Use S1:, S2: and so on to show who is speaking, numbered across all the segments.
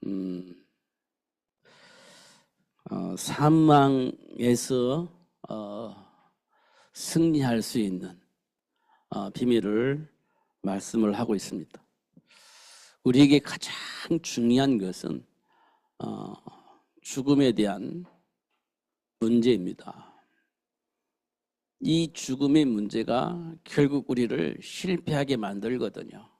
S1: 음, 사망에서 승리할 수 있는 비밀을 말씀을 하고 있습니다. 우리에게 가장 중요한 것은 죽음에 대한 문제입니다. 이 죽음의 문제가 결국 우리를 실패하게 만들거든요.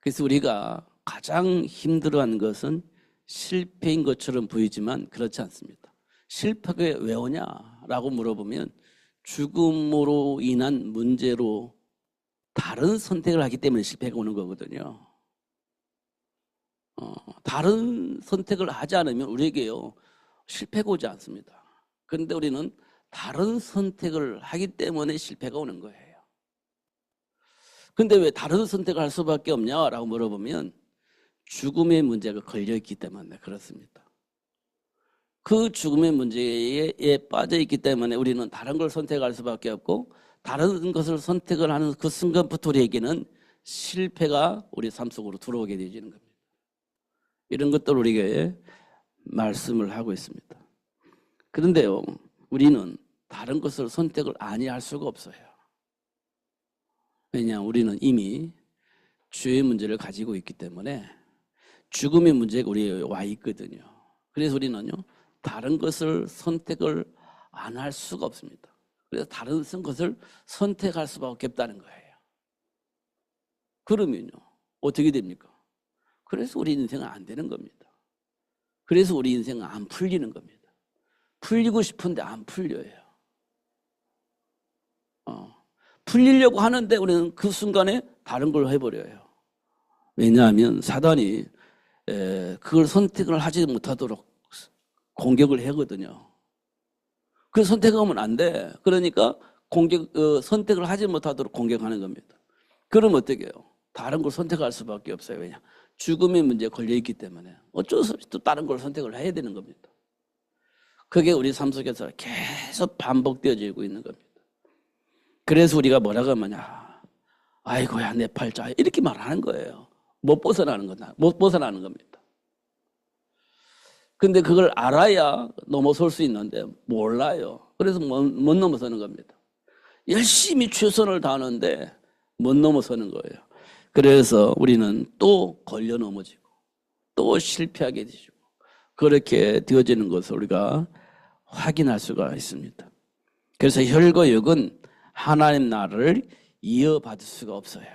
S1: 그래서 우리가 가장 힘들어하는 것은 실패인 것처럼 보이지만 그렇지 않습니다. 실패가 왜 오냐라고 물어보면 죽음으로 인한 문제로 다른 선택을 하기 때문에 실패가 오는 거거든요. 다른 선택을 하지 않으면 우리에게요 실패가 오지 않습니다. 그런데 우리는 다른 선택을 하기 때문에 실패가 오는 거예요. 근데 왜 다른 선택을 할 수밖에 없냐라고 물어보면 죽음의 문제가 걸려있기 때문에 그렇습니다. 그 죽음의 문제에 빠져있기 때문에 우리는 다른 걸 선택할 수밖에 없고 다른 것을 선택을 하는 그 순간부터 우리에게는 실패가 우리 삶 속으로 들어오게 되어지는 겁니다. 이런 것들 우리에게 말씀을 하고 있습니다. 그런데요, 우리는 다른 것을 선택을 아니할 수가 없어요. 왜냐하면 우리는 이미 죄의 문제를 가지고 있기 때문에 죽음의 문제가 우리에 와 있거든요. 그래서 우리는요, 다른 것을 선택을 안 할 수가 없습니다. 그래서 다른 것을 선택할 수밖에 없다는 거예요. 그러면요, 어떻게 됩니까? 그래서 우리 인생은 안 되는 겁니다. 그래서 우리 인생은 안 풀리는 겁니다. 풀리고 싶은데 안 풀려요. 풀리려고 하는데 우리는 그 순간에 다른 걸 해버려요. 왜냐하면 사단이 그걸 선택을 하지 못하도록 공격을 하거든요. 그 선택하면 안 돼. 그러니까 선택을 하지 못하도록 공격하는 겁니다. 그럼 어떻게 해요? 다른 걸 선택할 수밖에 없어요. 왜냐? 죽음의 문제에 걸려있기 때문에 어쩔 수 없이 또 다른 걸 선택을 해야 되는 겁니다. 그게 우리 삶 속에서 계속 반복되어지고 있는 겁니다. 그래서 우리가 뭐라고 하느냐, 아이고야 내 팔자 이렇게 말하는 거예요. 못 벗어나는 겁니다. 근데 그걸 알아야 넘어설 수 있는데 몰라요. 그래서 못 넘어서는 겁니다. 열심히 최선을 다하는데 못 넘어서는 거예요. 그래서 우리는 또 걸려 넘어지고 또 실패하게 되죠. 그렇게 되어지는 것을 우리가 확인할 수가 있습니다. 그래서 혈과 육은 하나님 나라를 이어받을 수가 없어요.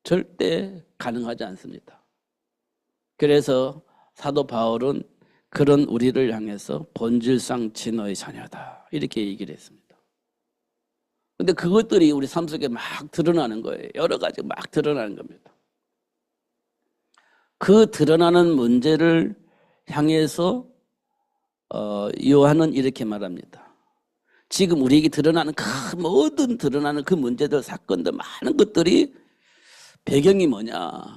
S1: 절대 가능하지 않습니다. 그래서 사도 바울은 그런 우리를 향해서 본질상 진노의 자녀다 이렇게 얘기를 했습니다. 근데 그것들이 우리 삶 속에 막 드러나는 거예요. 여러 가지 막 드러나는 겁니다. 그 드러나는 문제를 향해서 요한은 이렇게 말합니다. 지금 우리에게 드러나는 모든 드러나는 그 문제들, 사건들, 많은 것들이 배경이 뭐냐라고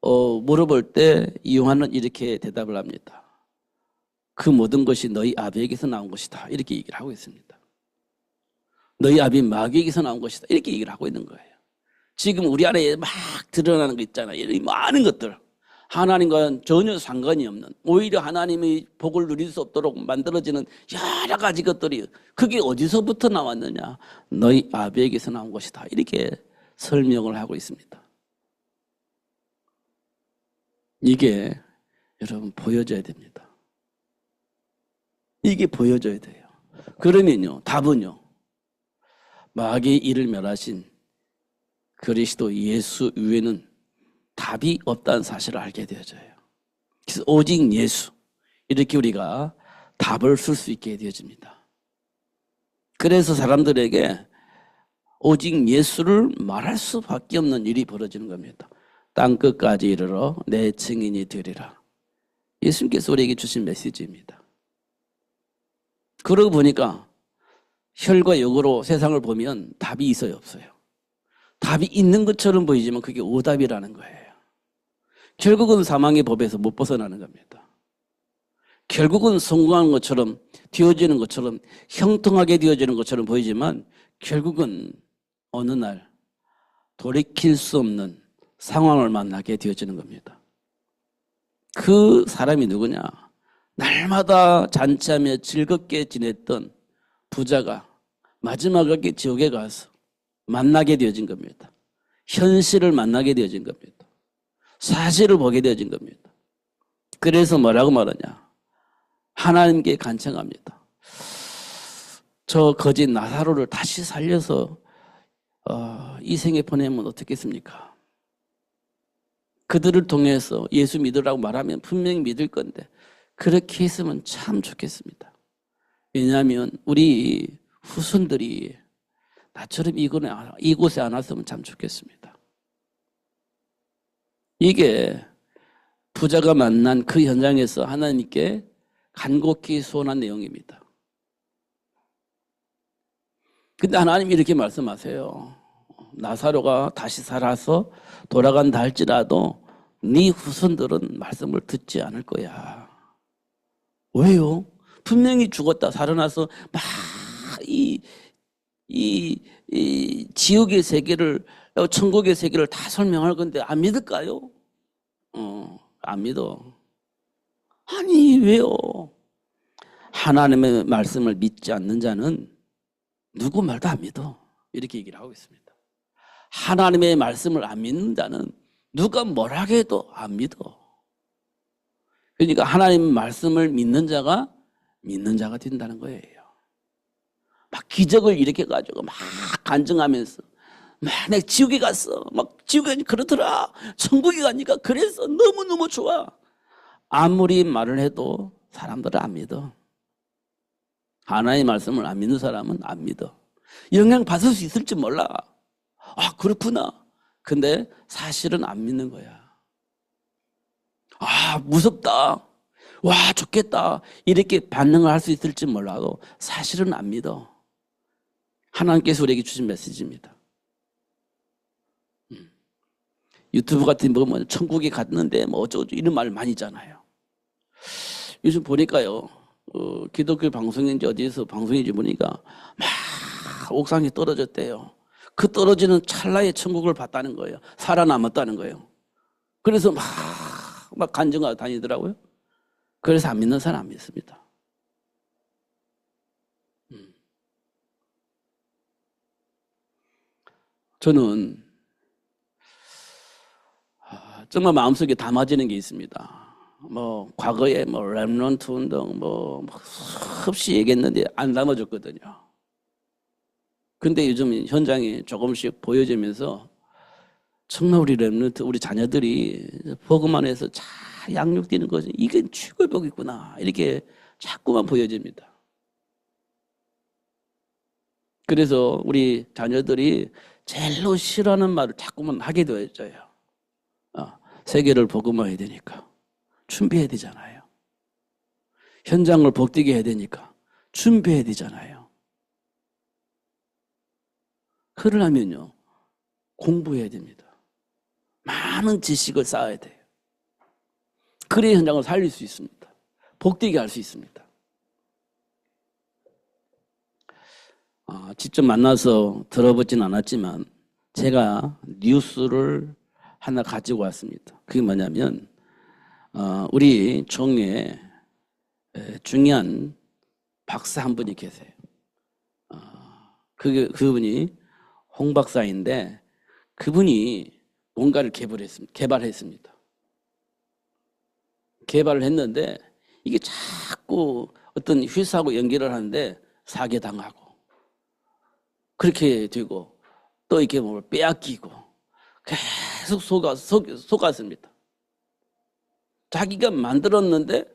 S1: 물어볼 때 요한은 이렇게 대답을 합니다. 그 모든 것이 너희 아비에게서 나온 것이다. 이렇게 얘기를 하고 있습니다. 너희 아비 마귀에게서 나온 것이다. 이렇게 얘기를 하고 있는 거예요. 지금 우리 안에 막 드러나는 거 있잖아요. 이 많은 것들. 하나님과는 전혀 상관이 없는, 오히려 하나님의 복을 누릴 수 없도록 만들어지는 여러 가지 것들이 그게 어디서부터 나왔느냐? 너희 아비에게서 나온 것이다. 이렇게 설명을 하고 있습니다. 이게 여러분 보여져야 됩니다. 이게 보여져야 돼요. 그러면요, 답은요, 마귀의 이를 멸하신 그리스도 예수 외에는 답이 없다는 사실을 알게 되어져요. 그래서 오직 예수, 이렇게 우리가 답을 쓸 수 있게 되어집니다. 그래서 사람들에게 오직 예수를 말할 수밖에 없는 일이 벌어지는 겁니다. 땅끝까지 이르러 내 증인이 되리라. 예수님께서 우리에게 주신 메시지입니다. 그러고 보니까 혈과 육으로 세상을 보면 답이 있어요, 없어요? 답이 있는 것처럼 보이지만 그게 오답이라는 거예요. 결국은 사망의 법에서 못 벗어나는 겁니다. 결국은 성공하는 것처럼 되어지는 것처럼 형통하게 되어지는 것처럼 보이지만 결국은 어느 날 돌이킬 수 없는 상황을 만나게 되어지는 겁니다. 그 사람이 누구냐? 날마다 잔치하며 즐겁게 지냈던 부자가 마지막에 지옥에 가서 만나게 되어진 겁니다. 현실을 만나게 되어진 겁니다. 사실을 보게 되어진 겁니다. 그래서 뭐라고 말하냐? 하나님께 간청합니다. 저 거짓 나사로를 다시 살려서 이 생에 보내면 어떻겠습니까? 그들을 통해서 예수 믿으라고 말하면 분명히 믿을 건데 그렇게 했으면 참 좋겠습니다. 왜냐하면 우리 후손들이 나처럼 이곳에 안 왔으면 참 좋겠습니다. 이게 부자가 만난 그 현장에서 하나님께 간곡히 소원한 내용입니다. 근데 하나님이 이렇게 말씀하세요. 나사로가 다시 살아서 돌아간다 할지라도 네 후손들은 말씀을 듣지 않을 거야. 왜요? 분명히 죽었다 살아나서 막 이 지옥의 세계를 천국의 세계를 다 설명할 건데 안 믿을까요? 안 믿어. 아니 왜요? 하나님의 말씀을 믿지 않는 자는 누구 말도 안 믿어. 이렇게 얘기를 하고 있습니다. 하나님의 말씀을 안 믿는 자는 누가 뭐라 해도 안 믿어. 그러니까 하나님 말씀을 믿는 자가 된다는 거예요. 막 기적을 일으켜가지고 막 간증하면서 막 내가 지옥에 갔어. 막 지옥에 그렇더라. 천국에 가니까 그래서 너무너무 좋아. 아무리 말을 해도 사람들은 안 믿어. 하나님의 말씀을 안 믿는 사람은 안 믿어. 영향 받을 수 있을지 몰라. 아 그렇구나. 근데 사실은 안 믿는 거야. 아 무섭다. 와 좋겠다. 이렇게 반응을 할 수 있을지 몰라도 사실은 안 믿어. 하나님께서 우리에게 주신 메시지입니다. 유튜브 같은 거 보면 천국에 갔는데 뭐 어쩌고 이런 말 많이 있잖아요. 요즘 보니까요. 기독교 방송인지 어디에서 방송인지 보니까 막 옥상에 떨어졌대요. 그 떨어지는 찰나에 천국을 봤다는 거예요. 살아남았다는 거예요. 그래서 막 간증하고 다니더라고요. 그래서 안 믿는 사람 안 믿습니다. 저는 정말 마음속에 담아지는 게 있습니다. 뭐 과거에 뭐 렘넌트 운동 뭐 수없이 얘기했는데 안 담아졌거든요. 근데 요즘 현장에 조금씩 보여지면서 정말 우리 렘넌트 우리 자녀들이 복음 안에서 잘 양육되는 거지. 이게 최고의 복이구나. 이렇게 자꾸만 보여집니다. 그래서 우리 자녀들이 제일로 싫어하는 말을 자꾸만 하게 되어져요. 세계를 복음화해야 되니까 준비해야 되잖아요. 현장을 복되게 해야 되니까 준비해야 되잖아요. 그러려면요 공부해야 됩니다. 많은 지식을 쌓아야 돼요. 그래야 현장을 살릴 수 있습니다. 복되게 할 수 있습니다. 직접 만나서 들어보진 않았지만 제가 뉴스를 하나 가지고 왔습니다. 그게 뭐냐면 우리 종에 중요한 박사 한 분이 계세요. 그분이 홍 박사인데 그분이 뭔가를 개발했습니다. 개발을 했는데 이게 자꾸 어떤 회사하고 연결을 하는데 사기당하고 그렇게 되고 또 이렇게 뭘 빼앗기고 계속 속았습니다. 자기가 만들었는데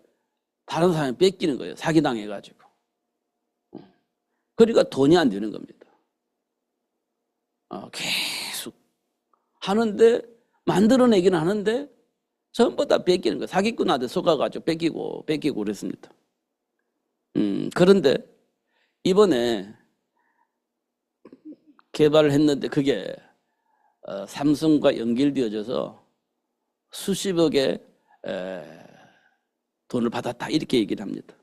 S1: 다른 사람이 뺏기는 거예요. 사기당해가지고. 그러니까 돈이 안 되는 겁니다. 계속 하는데 만들어내기는 하는데 전부 다 뺏기는 거예요. 사기꾼한테 속아가지고 뺏기고 그랬습니다. 그런데 이번에 개발을 했는데 그게 삼성과 연결되어져서 수십억의 돈을 받았다 이렇게 얘기를 합니다.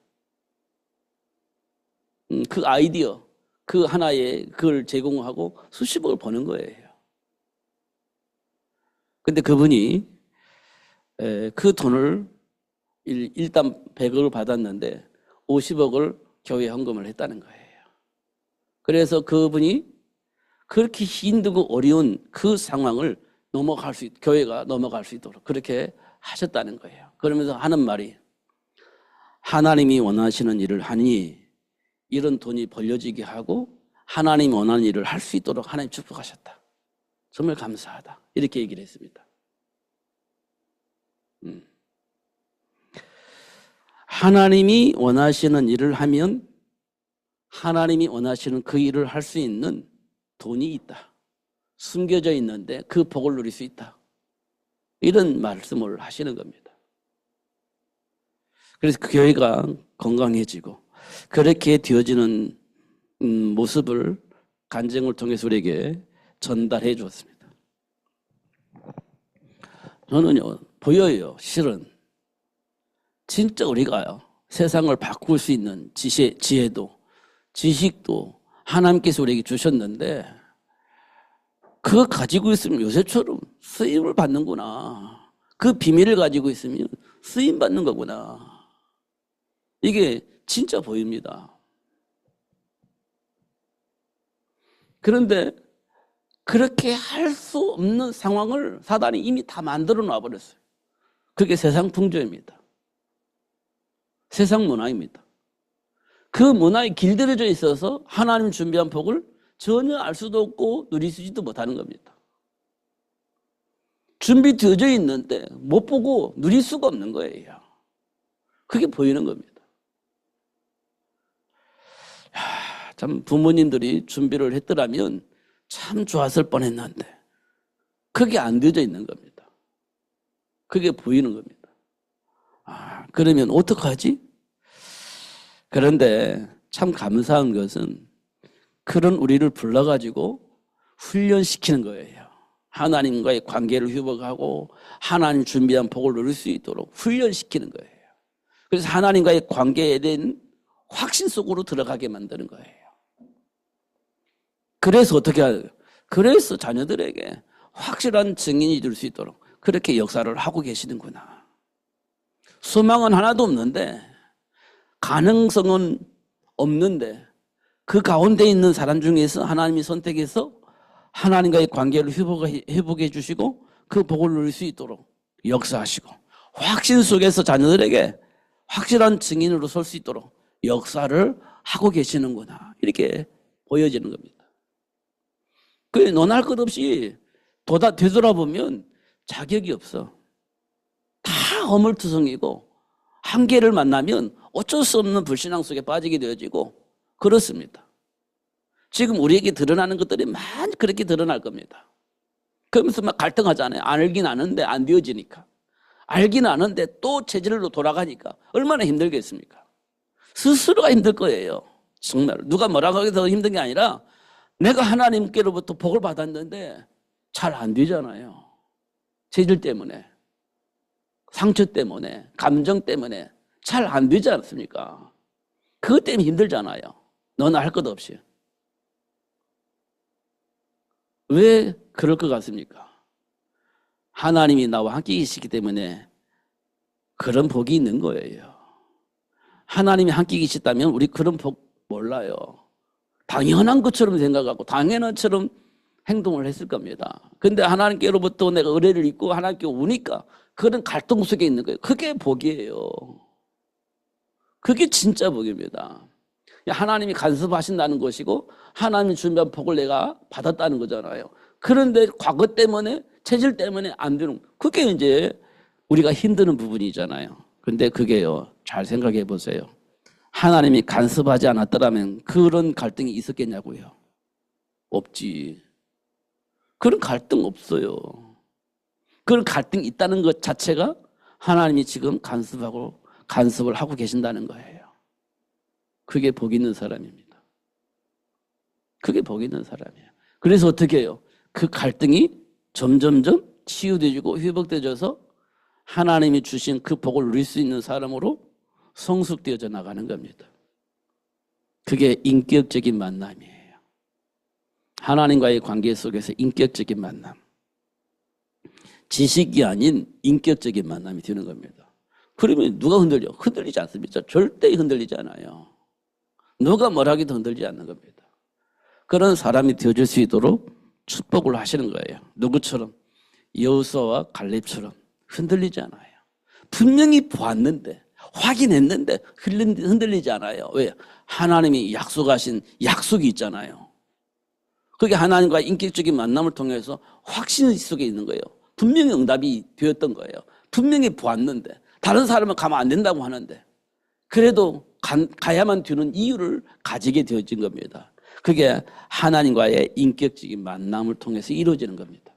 S1: 그 아이디어 그 하나에 그걸 제공하고 수십억을 버는 거예요. 근데 그분이 그 돈을 일단 100억을 받았는데 50억을 교회에 헌금을 했다는 거예요. 그래서 그분이 그렇게 힘들고 어려운 그 상황을 교회가 넘어갈 수 있도록 그렇게 하셨다는 거예요. 그러면서 하는 말이 하나님이 원하시는 일을 하니 이런 돈이 벌려지게 하고 하나님이 원하는 일을 할 수 있도록 하나님 축복하셨다. 정말 감사하다. 이렇게 얘기를 했습니다. 하나님이 원하시는 일을 하면 하나님이 원하시는 그 일을 할 수 있는 돈이 있다. 숨겨져 있는데 그 복을 누릴 수 있다. 이런 말씀을 하시는 겁니다. 그래서 그 교회가 건강해지고 그렇게 되어지는 모습을 간증을 통해서 우리에게 전달해 주었습니다. 저는요, 보여요. 실은 진짜 우리가요, 세상을 바꿀 수 있는 지혜도 지식도 하나님께서 우리에게 주셨는데 그거 가지고 있으면 요새처럼 쓰임을 받는구나. 그 비밀을 가지고 있으면 쓰임 받는 거구나. 이게 진짜 보입니다. 그런데 그렇게 할 수 없는 상황을 사단이 이미 다 만들어 놔버렸어요. 그게 세상 풍조입니다. 세상 문화입니다. 그 문화에 길들여져 있어서 하나님 준비한 복을 전혀 알 수도 없고 누리지도 못하는 겁니다. 준비되어져 있는데 못 보고 누릴 수가 없는 거예요. 그게 보이는 겁니다. 참 부모님들이 준비를 했더라면 참 좋았을 뻔했는데 그게 안 되어져 있는 겁니다. 그게 보이는 겁니다. 그러면 어떡하지? 그런데 참 감사한 것은 그런 우리를 불러가지고 훈련시키는 거예요. 하나님과의 관계를 회복하고 하나님 준비한 복을 누릴 수 있도록 훈련시키는 거예요. 그래서 하나님과의 관계에 대한 확신 속으로 들어가게 만드는 거예요. 그래서 어떻게 해야 돼요? 그래서 자녀들에게 확실한 증인이 될 수 있도록 그렇게 역사를 하고 계시는구나. 소망은 하나도 없는데 가능성은 없는데 그 가운데 있는 사람 중에서 하나님이 선택해서 하나님과의 관계를 회복해 주시고 그 복을 누릴 수 있도록 역사하시고 확신 속에서 자녀들에게 확실한 증인으로 설 수 있도록 역사를 하고 계시는구나. 이렇게 보여지는 겁니다. 그 논할 것 없이 되돌아보면 자격이 없어. 다 허물투성이고 한계를 만나면 어쩔 수 없는 불신앙 속에 빠지게 되어지고 그렇습니다. 지금 우리에게 드러나는 것들이 많이 그렇게 드러날 겁니다. 그러면서 막 갈등하잖아요. 알긴 아는데 안 되어지니까. 알긴 아는데 또 체질로 돌아가니까 얼마나 힘들겠습니까? 스스로가 힘들 거예요. 정말 누가 뭐라고 해서 힘든 게 아니라 내가 하나님께로부터 복을 받았는데 잘 안 되잖아요. 체질 때문에, 상처 때문에, 감정 때문에 잘 안 되지 않습니까? 그것 때문에 힘들잖아요. 너나 할 것 없이. 왜 그럴 것 같습니까? 하나님이 나와 함께 계시기 때문에 그런 복이 있는 거예요. 하나님이 함께 계시다면 우리 그런 복 몰라요. 당연한 것처럼 생각하고 당연한 것처럼 행동을 했을 겁니다. 근데 하나님께로부터 내가 의뢰를 입고 하나님께 오니까 그런 갈등 속에 있는 거예요. 그게 복이에요. 그게 진짜 복입니다. 하나님이 간섭하신다는 것이고 하나님이 준비한 복을 내가 받았다는 거잖아요. 그런데 과거 때문에 체질 때문에 안 되는 그게 이제 우리가 힘드는 부분이잖아요. 근데 그게요. 잘 생각해 보세요. 하나님이 간섭하지 않았더라면 그런 갈등이 있었겠냐고요. 없지. 그런 갈등 없어요. 그런 갈등이 있다는 것 자체가 하나님이 지금 간섭을 하고 계신다는 거예요. 그게 복 있는 사람입니다. 그게 복 있는 사람이에요. 그래서 어떻게 해요? 그 갈등이 점점점 치유되어지고 회복되어져서 하나님이 주신 그 복을 누릴 수 있는 사람으로 성숙되어져 나가는 겁니다. 그게 인격적인 만남이에요. 하나님과의 관계 속에서 인격적인 만남. 지식이 아닌 인격적인 만남이 되는 겁니다. 그러면 누가 흔들려? 흔들리지 않습니다. 절대 흔들리지 않아요. 누가 뭘 하기도 흔들리지 않는 겁니다. 그런 사람이 되어줄 수 있도록 축복을 하시는 거예요. 누구처럼? 여호수아와 갈렙처럼 흔들리지 않아요. 분명히 보았는데, 확인했는데 흔들리지 않아요. 왜? 하나님이 약속하신 약속이 있잖아요. 그게 하나님과 인격적인 만남을 통해서 확신 속에 있는 거예요. 분명히 응답이 되었던 거예요. 분명히 보았는데, 다른 사람은 가면 안 된다고 하는데, 그래도 가야만 되는 이유를 가지게 되어진 겁니다. 그게 하나님과의 인격적인 만남을 통해서 이루어지는 겁니다.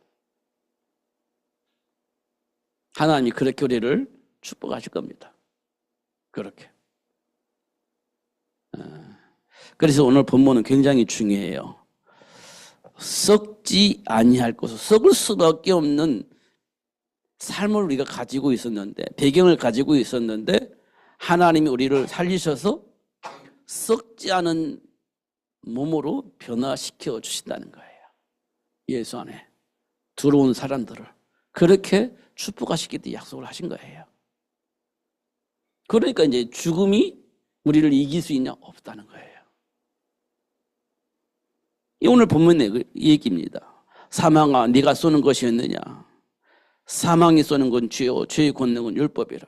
S1: 하나님이 그렇게 우리를 축복하실 겁니다. 그렇게. 그래서 오늘 본문은 굉장히 중요해요. 썩지 아니할 것을, 썩을 수밖에 없는 삶을 우리가 가지고 있었는데, 배경을 가지고 있었는데 하나님이 우리를 살리셔서 썩지 않은 몸으로 변화시켜 주신다는 거예요. 예수 안에 들어온 사람들을 그렇게 축복하시기도 약속을 하신 거예요. 그러니까 이제 죽음이 우리를 이길 수 있냐? 없다는 거예요. 오늘 본문의 얘기입니다. 사망아, 네가 쏘는 것이었느냐? 사망이 쏘는 건 죄요, 죄의 권능은 율법이라.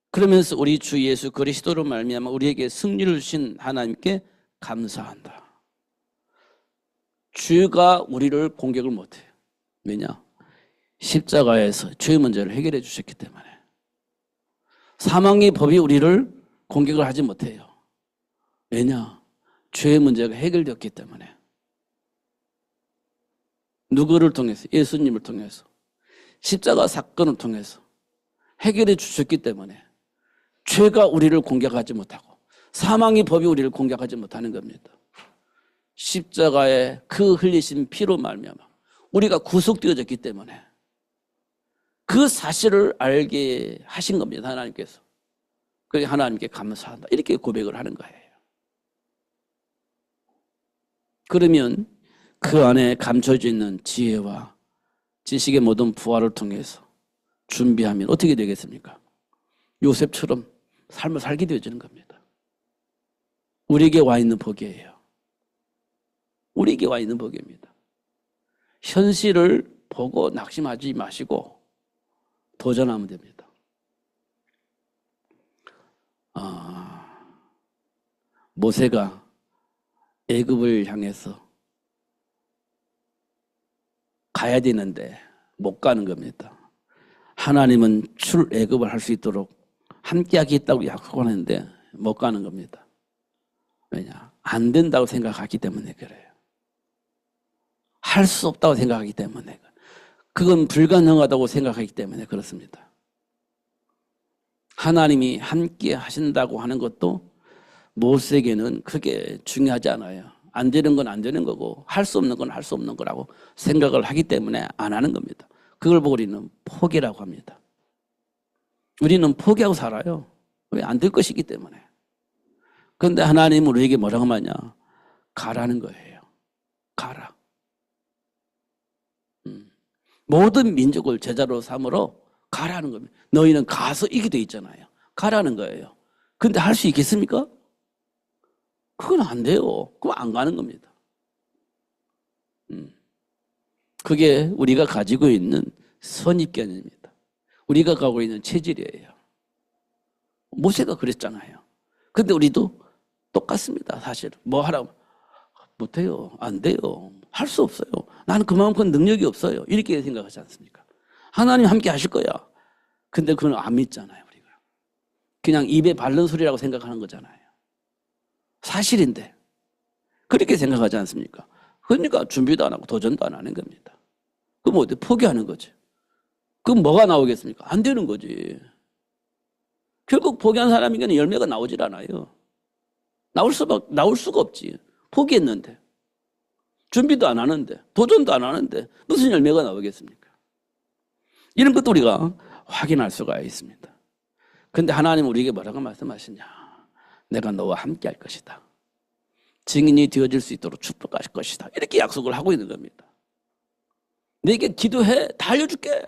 S1: 그러면서 우리 주 예수 그리스도로 말미암아 우리에게 승리를 주신 하나님께 감사한다. 죄가 우리를 공격을 못해요. 왜냐? 십자가에서 죄의 문제를 해결해 주셨기 때문에. 사망의 법이 우리를 공격을 하지 못해요. 왜냐? 죄의 문제가 해결되었기 때문에. 누구를 통해서? 예수님을 통해서. 십자가 사건을 통해서 해결해 주셨기 때문에 죄가 우리를 공격하지 못하고 사망의 법이 우리를 공격하지 못하는 겁니다. 십자가에 그 흘리신 피로 말미암아 우리가 구속되어졌기 때문에 그 사실을 알게 하신 겁니다. 하나님께서. 그래서 하나님께 감사한다. 이렇게 고백을 하는 거예요. 그러면 그 안에 감춰져 있는 지혜와 지식의 모든 부활을 통해서 준비하면 어떻게 되겠습니까? 요셉처럼 삶을 살게 되어지는 겁니다. 우리에게 와 있는 복이에요. 우리에게 와 있는 복입니다. 현실을 보고 낙심하지 마시고 도전하면 됩니다. 모세가 애굽을 향해서 가야 되는데 못 가는 겁니다. 하나님은 출애굽을 할 수 있도록 함께 하겠다고 약속하는데 못 가는 겁니다. 왜냐? 안 된다고 생각하기 때문에 그래요. 할 수 없다고 생각하기 때문에, 그건 불가능하다고 생각하기 때문에 그렇습니다. 하나님이 함께 하신다고 하는 것도 모세에게는 그렇게 중요하지 않아요. 안 되는 건 안 되는 거고 할 수 없는 건 할 수 없는 거라고 생각을 하기 때문에 안 하는 겁니다. 그걸 보고 우리는 포기라고 합니다. 우리는 포기하고 살아요. 왜? 안 될 것이기 때문에. 그런데 하나님은 우리에게 뭐라고 하냐? 가라는 거예요. 가라. 모든 민족을 제자로 삼으러 가라는 겁니다. 너희는 가서 이게 돼 있잖아요. 가라는 거예요. 근데 할 수 있겠습니까? 그건 안 돼요. 그럼 안 가는 겁니다. 그게 우리가 가지고 있는 선입견입니다. 우리가 가고 있는 체질이에요. 모세가 그랬잖아요. 근데 우리도 똑같습니다. 사실 뭐 하라고 못해요. 안 돼요. 할 수 없어요. 나는 그만큼 능력이 없어요. 이렇게 생각하지 않습니까? 하나님 함께 하실 거야. 근데 그건 안 믿잖아요. 우리가 그냥 입에 바른 소리라고 생각하는 거잖아요. 사실인데 그렇게 생각하지 않습니까? 그러니까 준비도 안 하고 도전도 안 하는 겁니다. 그럼 어때? 포기하는 거지. 그럼 뭐가 나오겠습니까? 안 되는 거지. 결국 포기한 사람에게는 열매가 나오질 않아요. 나올 수가 없지. 포기했는데, 준비도 안 하는데, 도전도 안 하는데 무슨 열매가 나오겠습니까? 이런 것도 우리가 확인할 수가 있습니다. 그런데 하나님 우리에게 뭐라고 말씀하시냐? 내가 너와 함께 할 것이다. 증인이 되어질 수 있도록 축복할 것이다. 이렇게 약속을 하고 있는 겁니다. 내게 기도해. 다 알려줄게.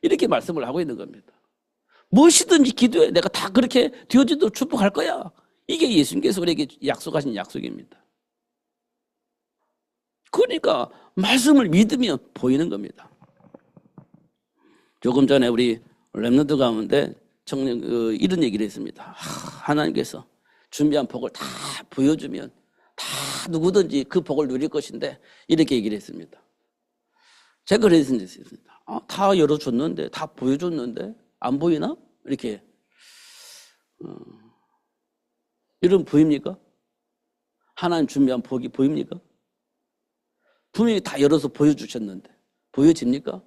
S1: 이렇게 말씀을 하고 있는 겁니다. 무엇이든지 기도해. 내가 다 그렇게 되어지도록 축복할 거야. 이게 예수님께서 우리에게 약속하신 약속입니다. 그러니까 말씀을 믿으면 보이는 겁니다. 조금 전에 우리 렘넌트 가운데 청년 이런 얘기를 했습니다. 하나님께서 준비한 복을 다 보여주면 다 누구든지 그 복을 누릴 것인데 이렇게 얘기를 했습니다. 제가 그랬습니다. 다 열어줬는데 다 보여줬는데 안 보이나? 이렇게 이런 보입니까? 하나님 준비한 복이 보입니까? 분명히 다 열어서 보여주셨는데 보여집니까?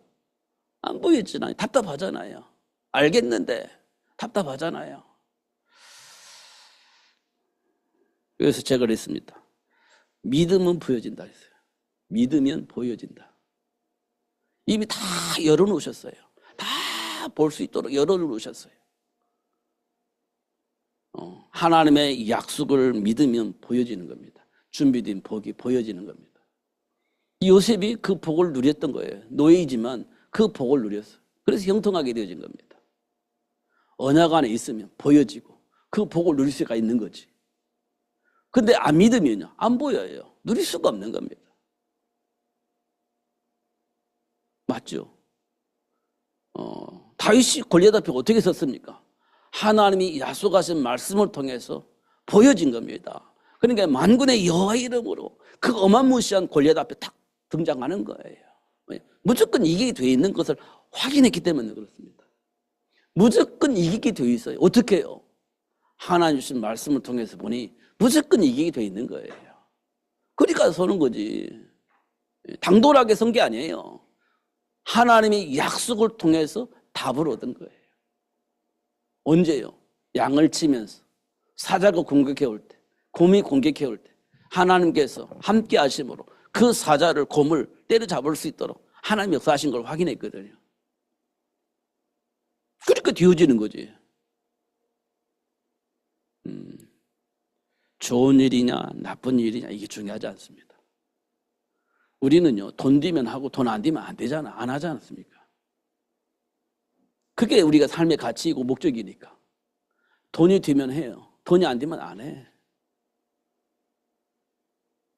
S1: 안 보여지나요? 답답하잖아요. 알겠는데 답답하잖아요. 그래서 제가 그랬습니다. 믿음은 보여진다 했어요. 믿으면 보여진다. 이미 다 열어놓으셨어요. 다 볼 수 있도록 열어놓으셨어요. 하나님의 약속을 믿으면 보여지는 겁니다. 준비된 복이 보여지는 겁니다. 요셉이 그 복을 누렸던 거예요. 노예이지만 그 복을 누렸어요. 그래서 형통하게 되어진 겁니다. 언약 안에 있으면 보여지고 그 복을 누릴 수가 있는 거지. 근데 안 믿으면요, 안 보여요. 누릴 수가 없는 겁니다. 맞죠? 다윗이 골리앗 앞에 어떻게 섰습니까? 하나님이 약속하신 말씀을 통해서 보여진 겁니다. 그러니까 만군의 여호와 이름으로 그 어마무시한 골리앗 앞에 딱 등장하는 거예요. 무조건 이기게 되어 있는 것을 확인했기 때문에 그렇습니다. 무조건 이기게 되어 있어요. 어떻게 해요? 하나님 주신 말씀을 통해서 보니 무조건 이기게 되어 있는 거예요. 그러니까 서는 거지. 당돌하게 선 게 아니에요. 하나님의 약속을 통해서 답을 얻은 거예요. 언제요? 양을 치면서 사자가 공격해 올 때, 곰이 공격해 올 때 하나님께서 함께 하심으로 그 사자를, 곰을 때려잡을 수 있도록 하나님 역사하신 걸 확인했거든요. 그러니까 뒤어지는 거지. 좋은 일이냐 나쁜 일이냐 이게 중요하지 않습니다. 우리는요, 돈 되면 하고 돈 안 되면 안 되잖아. 안 하지 않습니까? 그게 우리가 삶의 가치이고 목적이니까. 돈이 되면 해요. 돈이 안 되면 안 해.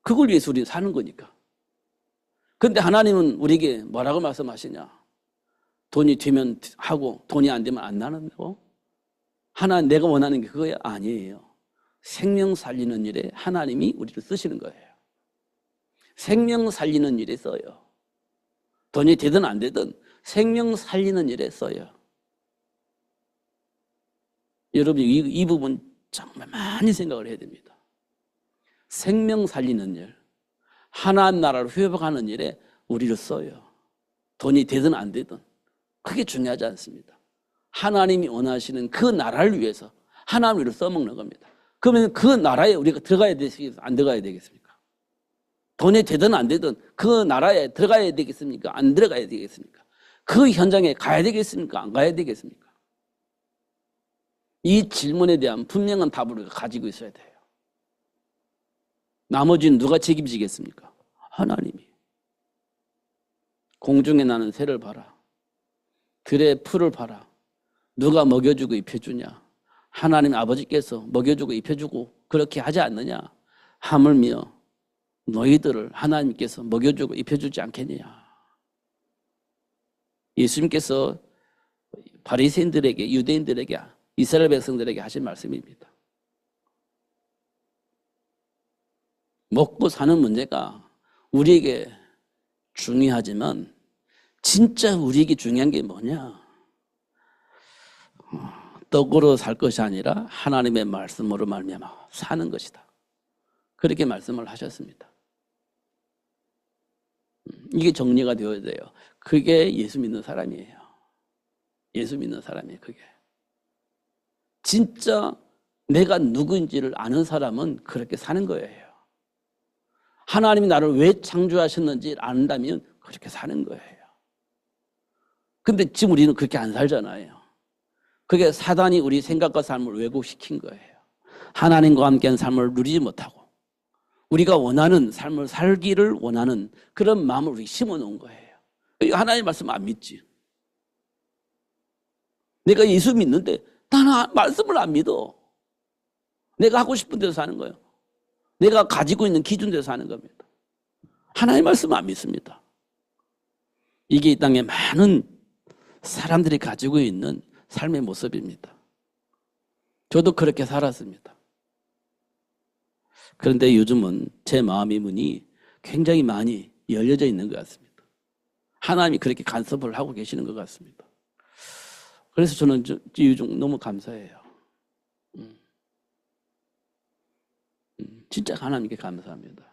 S1: 그걸 위해서 우리는 사는 거니까. 그런데 하나님은 우리에게 뭐라고 말씀하시냐? 돈이 되면 하고 돈이 안 되면 안 나는다고? 하나님 내가 원하는 게 그거야? 아니에요. 생명 살리는 일에 하나님이 우리를 쓰시는 거예요. 생명 살리는 일에 써요. 돈이 되든 안 되든 생명 살리는 일에 써요. 여러분 이 부분 정말 많이 생각을 해야 됩니다. 생명 살리는 일, 하나님 나라를 회복하는 일에 우리를 써요. 돈이 되든 안 되든 그게 중요하지 않습니다. 하나님이 원하시는 그 나라를 위해서 하나님을 써먹는 겁니다. 그러면 그 나라에 우리가 들어가야 되겠습니까? 안 들어가야 되겠습니까? 돈이 되든 안 되든 그 나라에 들어가야 되겠습니까? 안 들어가야 되겠습니까? 그 현장에 가야 되겠습니까? 안 가야 되겠습니까? 이 질문에 대한 분명한 답을 우리가 가지고 있어야 돼요. 나머지는 누가 책임지겠습니까? 하나님이. 공중에 나는 새를 봐라. 들의 풀을 봐라. 누가 먹여주고 입혀주냐? 하나님 아버지께서 먹여주고 입혀주고 그렇게 하지 않느냐? 하물며 너희들을 하나님께서 먹여주고 입혀주지 않겠느냐? 예수님께서 바리새인들에게, 유대인들에게, 이스라엘 백성들에게 하신 말씀입니다. 먹고 사는 문제가 우리에게 중요하지만 진짜 우리에게 중요한 게 뭐냐? 떡으로 살 것이 아니라 하나님의 말씀으로 말미암아 사는 것이다. 그렇게 말씀을 하셨습니다. 이게 정리가 되어야 돼요. 그게 예수 믿는 사람이에요. 예수 믿는 사람이에요. 그게. 진짜 내가 누구인지를 아는 사람은 그렇게 사는 거예요. 하나님이 나를 왜 창조하셨는지 안다면 그렇게 사는 거예요. 근데 지금 우리는 그렇게 안 살잖아요. 그게 사단이 우리 생각과 삶을 왜곡시킨 거예요. 하나님과 함께한 삶을 누리지 못하고 우리가 원하는 삶을 살기를 원하는 그런 마음을 우리 심어놓은 거예요. 하나님 말씀 안 믿지. 내가 예수 믿는데 나는 말씀을 안 믿어. 내가 하고 싶은 대로 사는 거예요. 내가 가지고 있는 기준대로 사는 겁니다. 하나님 말씀을 안 믿습니다. 이게 이 땅에 많은 사람들이 가지고 있는 삶의 모습입니다. 저도 그렇게 살았습니다. 그런데 요즘은 제 마음의 문이 굉장히 많이 열려져 있는 것 같습니다. 하나님이 그렇게 간섭을 하고 계시는 것 같습니다. 그래서 저는 요즘 너무 감사해요. 진짜 하나님께 감사합니다.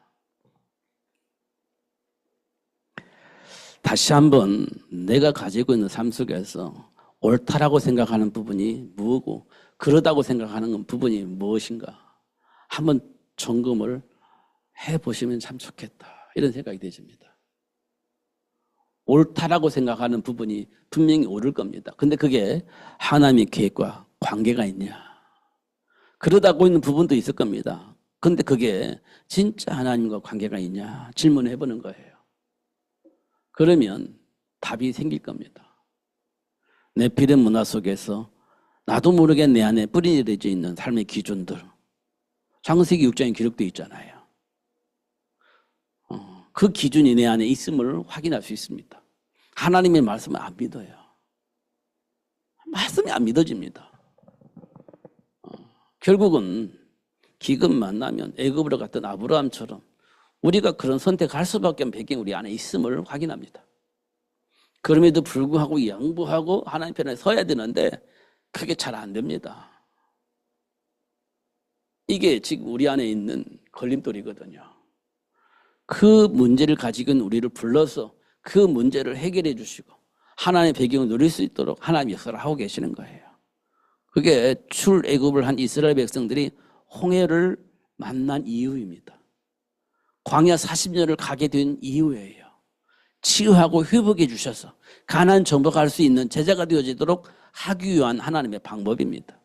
S1: 다시 한번 내가 가지고 있는 삶 속에서 옳다라고 생각하는 부분이 뭐고 그러다고 생각하는 부분이 무엇인가 한번 점검을 해보시면 참 좋겠다 이런 생각이 드십니다. 옳다라고 생각하는 부분이 분명히 옳을 겁니다. 근데 그게 하나님의 계획과 관계가 있냐 그러다고 있는 부분도 있을 겁니다. 근데 그게 진짜 하나님과 관계가 있냐 질문해 보는 거예요. 그러면 답이 생길 겁니다. 네피림 문화 속에서 나도 모르게 내 안에 뿌리내려져 있는 삶의 기준들 창세기 6장에 기록되어 있잖아요. 그 기준이 내 안에 있음을 확인할 수 있습니다. 하나님의 말씀을 안 믿어요. 말씀이 안 믿어집니다. 결국은 기근 만나면 애굽으로 갔던 아브라함처럼 우리가 그런 선택할 수밖에 없는 배경이 우리 안에 있음을 확인합니다. 그럼에도 불구하고 양보하고 하나님 편에 서야 되는데 그게 잘 안 됩니다. 이게 지금 우리 안에 있는 걸림돌이거든요. 그 문제를 가지고 있는 우리를 불러서 그 문제를 해결해 주시고 하나님의 배경을 누릴 수 있도록 하나님 역사를 하고 계시는 거예요. 그게 출애굽을 한 이스라엘 백성들이 홍해를 만난 이유입니다. 광야 40년을 가게 된 이유예요. 치유하고 회복해 주셔서 가나안 정복할 수 있는 제자가 되어지도록 하기 위한 하나님의 방법입니다.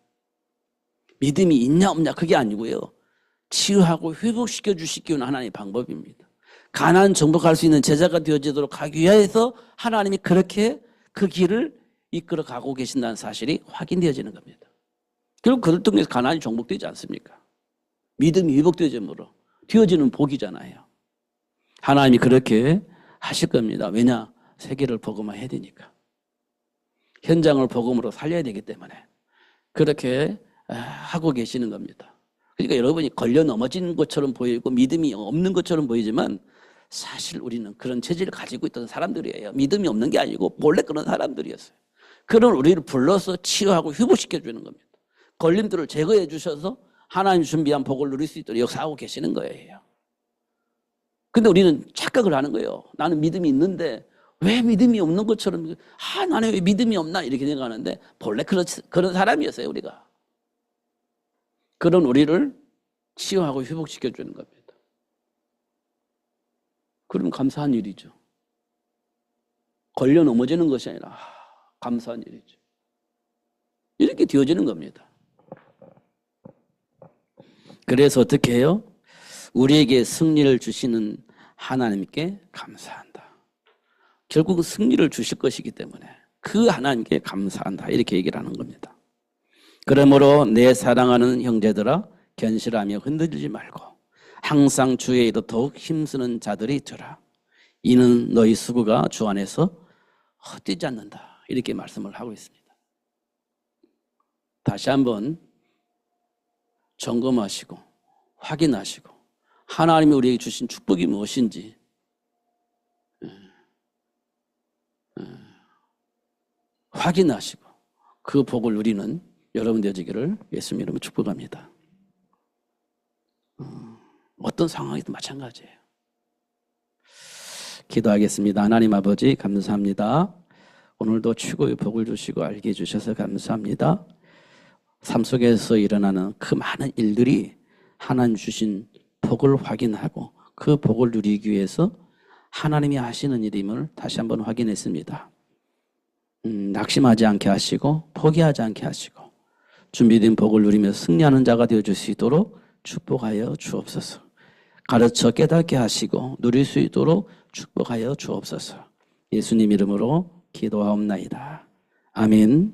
S1: 믿음이 있냐 없냐 그게 아니고요. 치유하고 회복시켜 주시기 위한 하나님의 방법입니다. 가나안 정복할 수 있는 제자가 되어지도록 하기 위해서 하나님이 그렇게 그 길을 이끌어 가고 계신다는 사실이 확인되어지는 겁니다. 결국 그들 통해서 가나안이 정복되지 않습니까? 믿음이 회복되어짐으로 되어지는 복이잖아요. 하나님이 그렇게 하실 겁니다. 왜냐? 세계를 복음화해야 되니까. 현장을 복음으로 살려야 되기 때문에 그렇게 하고 계시는 겁니다. 그러니까 여러분이 걸려 넘어진 것처럼 보이고 믿음이 없는 것처럼 보이지만 사실 우리는 그런 체질을 가지고 있던 사람들이에요. 믿음이 없는 게 아니고 본래 그런 사람들이었어요. 그런 우리를 불러서 치유하고 회복시켜 주는 겁니다. 걸림돌을 제거해 주셔서 하나님 준비한 복을 누릴 수 있도록 역사하고 계시는 거예요. 근데 우리는 착각을 하는 거예요. 나는 믿음이 있는데 왜 믿음이 없는 것처럼 나는 왜 믿음이 없나 이렇게 생각하는데 본래 그런 사람이었어요. 우리가. 그런 우리를 치유하고 회복시켜 주는 겁니다. 그럼 감사한 일이죠. 걸려 넘어지는 것이 아니라 감사한 일이죠. 이렇게 되어지는 겁니다. 그래서 어떻게 해요? 우리에게 승리를 주시는 하나님께 감사한다. 결국은 승리를 주실 것이기 때문에 그 하나님께 감사한다. 이렇게 얘기를 하는 겁니다. 그러므로 내 사랑하는 형제들아 견실하며 흔들리지 말고 항상 주의 일로 더욱 힘쓰는 자들이 있더라. 이는 너희 수고가 주 안에서 헛되지 않는다. 이렇게 말씀을 하고 있습니다. 다시 한번 점검하시고 확인하시고 하나님이 우리에게 주신 축복이 무엇인지 확인하시고 그 복을 누리는 여러분 되어지기를 예수님 이름으로 축복합니다. 어떤 상황이든 마찬가지예요. 기도하겠습니다. 하나님 아버지 감사합니다. 오늘도 최고의 복을 주시고 알게 해주셔서 감사합니다. 삶 속에서 일어나는 그 많은 일들이 하나님 주신 복을 확인하고 그 복을 누리기 위해서 하나님이 하시는 일임을 다시 한번 확인했습니다. 낙심하지 않게 하시고 포기하지 않게 하시고 준비된 복을 누리며 승리하는 자가 되어줄 수 있도록 축복하여 주옵소서. 가르쳐 깨닫게 하시고 누릴 수 있도록 축복하여 주옵소서. 예수님 이름으로 기도하옵나이다. 아멘.